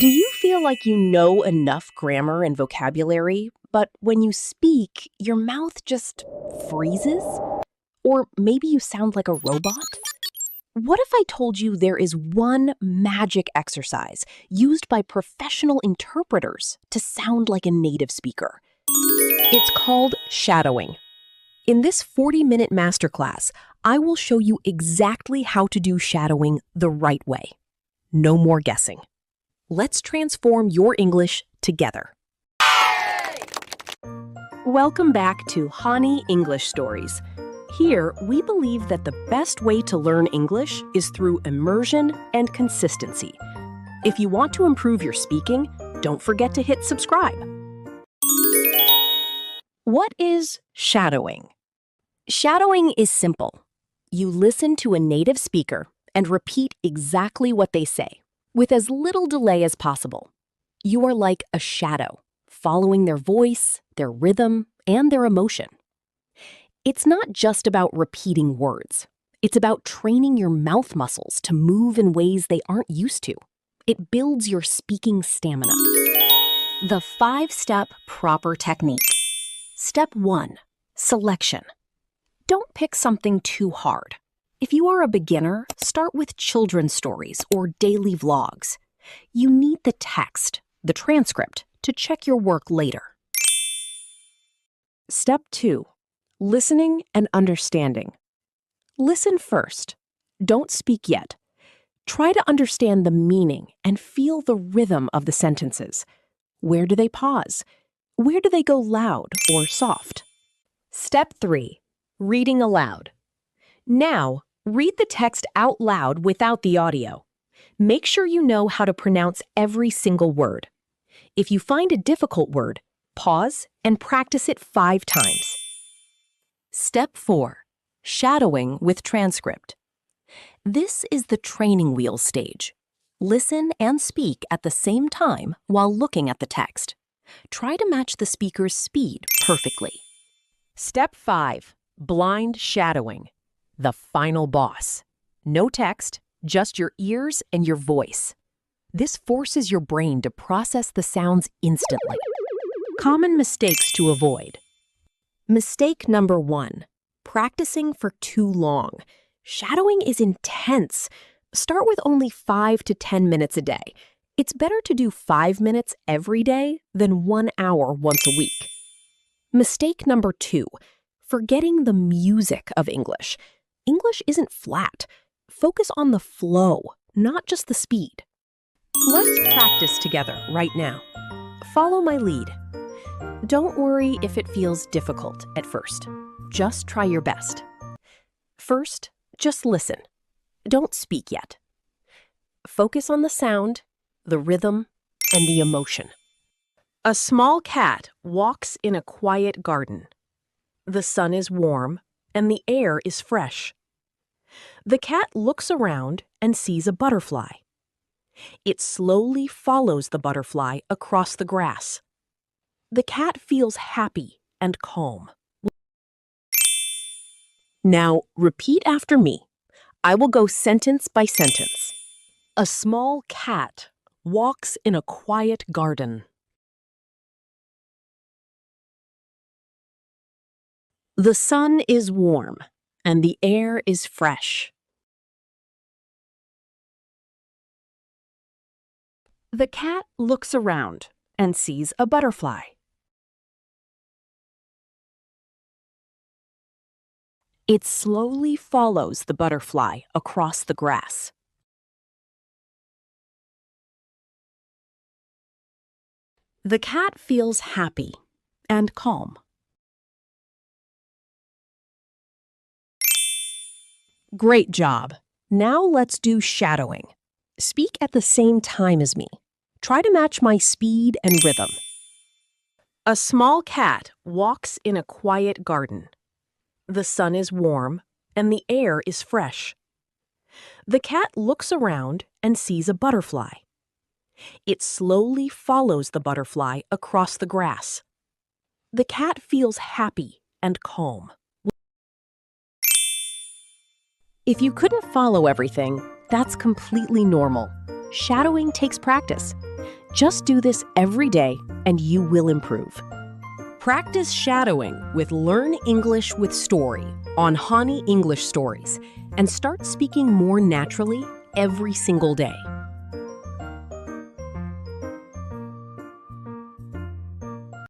Do you feel like you know enough grammar and vocabulary, but when you speak, your mouth just freezes? Or maybe you sound like a robot? What if I told you there is one magic exercise used by professional interpreters to sound like a native speaker? It's called shadowing. In this 40-minute masterclass, I will show you exactly how to do shadowing the right way. No more guessing. Let's transform your English together. Welcome back to Hani English Stories. Here, we believe that the best way to learn English is through immersion and consistency. If you want to improve your speaking, don't forget to hit subscribe. What is shadowing? Shadowing is simple. You listen to a native speaker and repeat exactly what they say, with as little delay as possible. You are like a shadow, following their voice, their rhythm, and their emotion. It's not just about repeating words. It's about training your mouth muscles to move in ways they aren't used to. It builds your speaking stamina. The 5-step proper technique. Step 1, selection. Don't pick something too hard. If you are a beginner, start with children's stories or daily vlogs. You need the text, the transcript, to check your work later. Step 2, listening and understanding. Listen first. Don't speak yet. Try to understand the meaning and feel the rhythm of the sentences. Where do they pause? Where do they go loud or soft? Step 3, reading aloud. Now, read the text out loud without the audio. Make sure you know how to pronounce every single word. If you find a difficult word, pause and practice it 5 times. Step 4, shadowing with transcript. This is the training wheel stage. Listen and speak at the same time while looking at the text. Try to match the speaker's speed perfectly. Step 5, blind shadowing. The final boss. No text, just your ears and your voice. This forces your brain to process the sounds instantly. Common mistakes to avoid. Mistake number 1, practicing for too long. Shadowing is intense. Start with only 5 to 10 minutes a day. It's better to do 5 minutes every day than 1 hour once a week. Mistake number 2, forgetting the music of English. English isn't flat. Focus on the flow, not just the speed. Let's practice together right now. Follow my lead. Don't worry if it feels difficult at first. Just try your best. First, just listen. Don't speak yet. Focus on the sound, the rhythm, and the emotion. A small cat walks in a quiet garden. The sun is warm, and the air is fresh. The cat looks around and sees a butterfly. It slowly follows the butterfly across the grass. The cat feels happy and calm. Now, repeat after me. I will go sentence by sentence. A small cat walks in a quiet garden. The sun is warm, and the air is fresh. The cat looks around and sees a butterfly. It slowly follows the butterfly across the grass. The cat feels happy and calm. Great job. Now let's do shadowing. Speak at the same time as me. Try to match my speed and rhythm. A small cat walks in a quiet garden. The sun is warm, and the air is fresh. The cat looks around and sees a butterfly. It slowly follows the butterfly across the grass. The cat feels happy and calm. If you couldn't follow everything, that's completely normal. Shadowing takes practice. Just do this every day and you will improve. Practice shadowing with Learn English with Story on Honey English Stories and start speaking more naturally every single day.